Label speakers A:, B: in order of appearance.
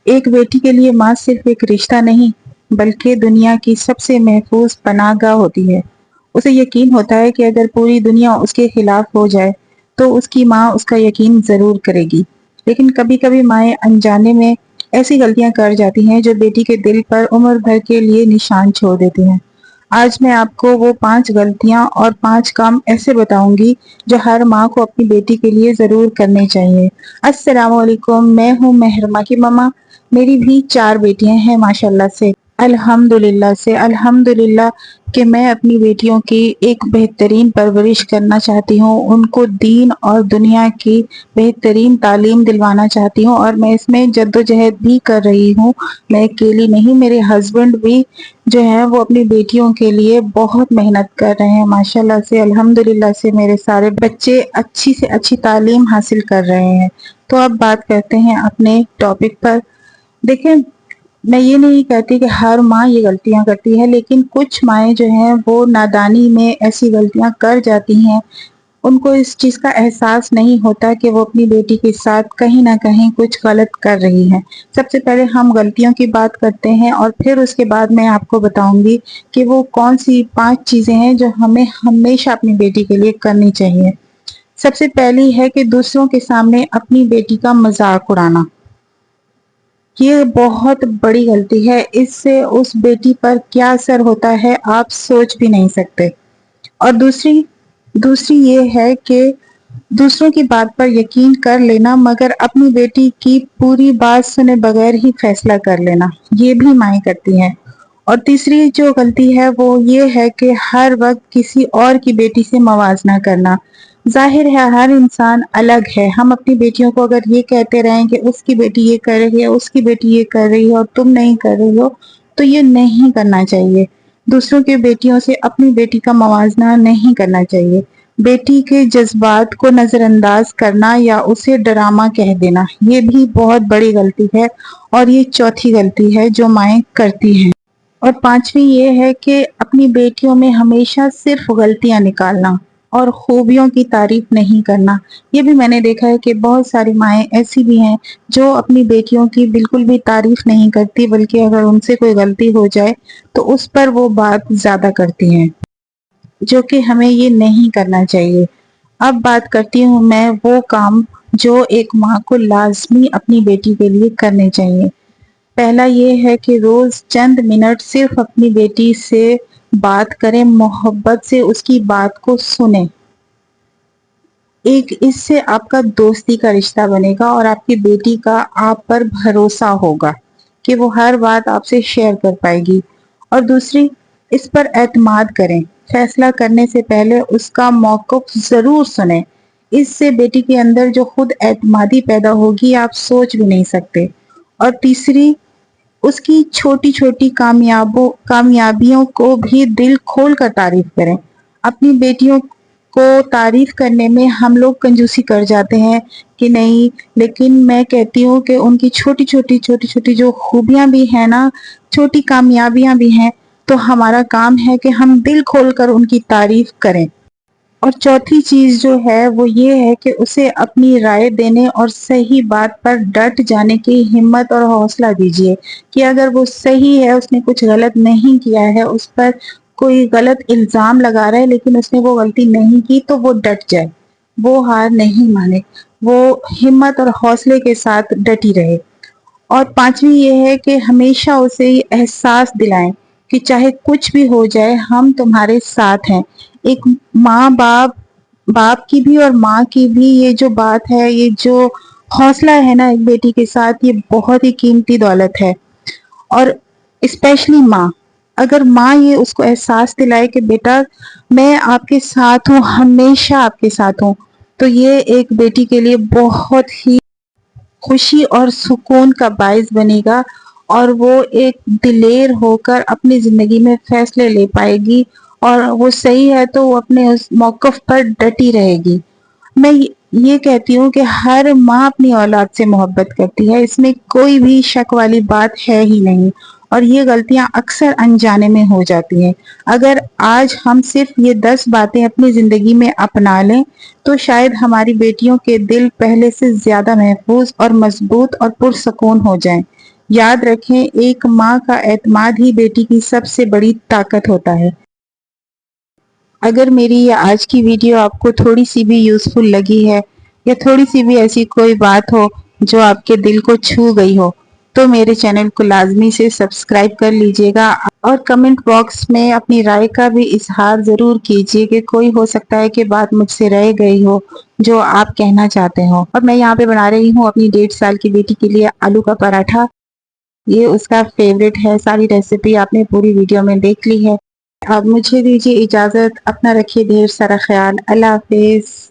A: ایک بیٹی کے لیے ماں صرف ایک رشتہ نہیں بلکہ دنیا کی سب سے محفوظ پناہ گاہ ہوتی ہے۔ اسے یقین ہوتا ہے کہ اگر پوری دنیا اس کے خلاف ہو جائے تو اس کی ماں اس کا یقین ضرور کرے گی۔ لیکن کبھی کبھی مائیں انجانے میں ایسی غلطیاں کر جاتی ہیں جو بیٹی کے دل پر عمر بھر کے لیے نشان چھوڑ دیتی ہیں۔ آج میں آپ کو وہ 5 غلطیاں اور 5 کام ایسے بتاؤں گی جو ہر ماں کو اپنی بیٹی کے لیے ضرور کرنے چاہیے۔ السلام علیکم، میں ہوں محرمہ کی ماما۔ میری بھی 4 بیٹیاں ہیں ماشاءاللہ سے، الحمدللہ کہ میں اپنی بیٹیوں کی ایک بہترین پرورش کرنا چاہتی ہوں، ان کو دین اور دنیا کی بہترین تعلیم دلوانا چاہتی ہوں، اور میں اس میں جدوجہد بھی کر رہی ہوں۔ میں اکیلی نہیں، میرے ہسبینڈ بھی جو ہے وہ اپنی بیٹیوں کے لیے بہت محنت کر رہے ہیں ماشاءاللہ سے، الحمدللہ سے میرے سارے بچے اچھی سے اچھی تعلیم حاصل کر رہے ہیں۔ تو اب بات کرتے ہیں اپنے ٹاپک پر۔ دیکھیں، میں یہ نہیں کہتی کہ ہر ماں یہ غلطیاں کرتی ہے، لیکن کچھ مائیں جو ہیں وہ نادانی میں ایسی غلطیاں کر جاتی ہیں، ان کو اس چیز کا احساس نہیں ہوتا کہ وہ اپنی بیٹی کے ساتھ کہیں نہ کہیں کچھ غلط کر رہی ہیں۔ سب سے پہلے ہم غلطیوں کی بات کرتے ہیں اور پھر اس کے بعد میں آپ کو بتاؤں گی کہ وہ کون سی 5 چیزیں ہیں جو ہمیں ہمیشہ اپنی بیٹی کے لیے کرنی چاہیے۔ سب سے پہلی ہے کہ دوسروں کے سامنے اپنی بیٹی کا مذاق اڑانا۔ یہ بہت بڑی غلطی ہے، اس سے اس بیٹی پر کیا اثر ہوتا ہے آپ سوچ بھی نہیں سکتے۔ اور دوسری یہ ہے کہ دوسروں کی بات پر یقین کر لینا مگر اپنی بیٹی کی پوری بات سنے بغیر ہی فیصلہ کر لینا، یہ بھی مائیں کرتی ہیں۔ اور تیسری جو غلطی ہے وہ یہ ہے کہ ہر وقت کسی اور کی بیٹی سے موازنہ کرنا۔ ظاہر ہے ہر انسان الگ ہے، ہم اپنی بیٹیوں کو اگر یہ کہتے رہیں کہ اس کی بیٹی یہ کر رہی ہے، اس کی بیٹی یہ کر رہی ہے اور تم نہیں کر رہی ہو، تو یہ نہیں کرنا چاہیے۔ دوسروں کی بیٹیوں سے اپنی بیٹی کا موازنہ نہیں کرنا چاہیے۔ بیٹی کے جذبات کو نظر انداز کرنا یا اسے ڈرامہ کہہ دینا، یہ بھی بہت بڑی غلطی ہے، اور یہ چوتھی غلطی ہے جو مائیں کرتی ہیں۔ اور 5ویں یہ ہے کہ اپنی بیٹیوں میں ہمیشہ صرف غلطیاں نکالنا اور خوبیوں کی تعریف نہیں کرنا۔ یہ بھی میں نے دیکھا ہے کہ بہت ساری مائیں ایسی بھی ہیں جو اپنی بیٹیوں کی بالکل بھی تعریف نہیں کرتی، بلکہ اگر ان سے کوئی غلطی ہو جائے تو اس پر وہ بات زیادہ کرتی ہیں، جو کہ ہمیں یہ نہیں کرنا چاہیے۔ اب بات کرتی ہوں میں وہ کام جو ایک ماں کو لازمی اپنی بیٹی کے لیے کرنے چاہیے۔ پہلا یہ ہے کہ روز چند منٹ صرف اپنی بیٹی سے بات کریں، محبت سے اس کی بات کو سنیں۔ اس سے آپ کا دوستی کا رشتہ بنے گا اور آپ کی بیٹی کا آپ پر بھروسہ ہوگا کہ وہ ہر بات آپ سے شیئر کر پائے گی۔ اور دوسری، اس پر اعتماد کریں، فیصلہ کرنے سے پہلے اس کا موقف ضرور سنیں۔ اس سے بیٹی کے اندر جو خود اعتمادی پیدا ہوگی آپ سوچ بھی نہیں سکتے۔ اور تیسری، اس کی چھوٹی چھوٹی کامیابیوں کو بھی دل کھول کر تعریف کریں۔ اپنی بیٹیوں کو تعریف کرنے میں ہم لوگ کنجوسی کر جاتے ہیں کہ نہیں، لیکن میں کہتی ہوں کہ ان کی چھوٹی چھوٹی جو خوبیاں بھی ہیں نا، چھوٹی کامیابیاں بھی ہیں، تو ہمارا کام ہے کہ ہم دل کھول کر ان کی تعریف کریں۔ اور چوتھی چیز جو ہے وہ یہ ہے کہ اسے اپنی رائے دینے اور صحیح بات پر ڈٹ جانے کی ہمت اور حوصلہ دیجیے کہ اگر وہ صحیح ہے، اس نے کچھ غلط نہیں کیا ہے، اس پر کوئی غلط الزام لگا رہا ہے لیکن اس نے وہ غلطی نہیں کی، تو وہ ڈٹ جائے، وہ ہار نہیں مانے، وہ ہمت اور حوصلے کے ساتھ ڈٹی رہے۔ اور 5ویں یہ ہے کہ ہمیشہ اسے یہ احساس دلائیں کہ چاہے کچھ بھی ہو جائے ہم تمہارے ساتھ ہیں۔ ایک ماں باپ کی بھی اور ماں کی بھی یہ جو بات ہے، یہ جو حوصلہ ہے نا ایک بیٹی کے ساتھ، یہ بہت ہی قیمتی دولت ہے۔ اور اسپیشلی ماں، اگر ماں یہ اس کو احساس دلائے کہ بیٹا میں آپ کے ساتھ ہوں، ہمیشہ آپ کے ساتھ ہوں، تو یہ ایک بیٹی کے لیے بہت ہی خوشی اور سکون کا باعث بنے گا، اور وہ ایک دلیر ہو کر اپنی زندگی میں فیصلے لے پائے گی، اور وہ صحیح ہے تو وہ اپنے اس موقف پر ڈٹی رہے گی۔ میں یہ کہتی ہوں کہ ہر ماں اپنی اولاد سے محبت کرتی ہے، اس میں کوئی بھی شک والی بات ہے ہی نہیں، اور یہ غلطیاں اکثر انجانے میں ہو جاتی ہیں۔ اگر آج ہم صرف یہ 10 باتیں اپنی زندگی میں اپنا لیں تو شاید ہماری بیٹیوں کے دل پہلے سے زیادہ محفوظ اور مضبوط اور پرسکون ہو جائیں۔ یاد رکھیں ایک ماں کا اعتماد ہی بیٹی کی سب سے بڑی طاقت ہوتا ہے۔ اگر میری یہ آج کی ویڈیو آپ کو تھوڑی سی بھی یوزفل لگی ہے یا تھوڑی سی بھی ایسی کوئی بات ہو جو آپ کے دل کو چھو گئی ہو تو میرے چینل کو لازمی سے سبسکرائب کر لیجئے گا اور کمنٹ باکس میں اپنی رائے کا بھی اظہار ضرور کیجئے کہ کوئی ہو سکتا ہے کہ بات مجھ سے رہ گئی ہو جو آپ کہنا چاہتے ہو۔ اور میں یہاں پہ بنا رہی ہوں اپنی 1.5 سال کی بیٹی کے لیے آلو کا پراٹھا۔ یہ اس کا فیوریٹ ہے، ساری ریسیپی آپ نے پوری ویڈیو میں دیکھ لی ہے۔ اب مجھے دیجیے اجازت، اپنا رکھیے ڈھیر سارا خیال۔ اللہ حافظ۔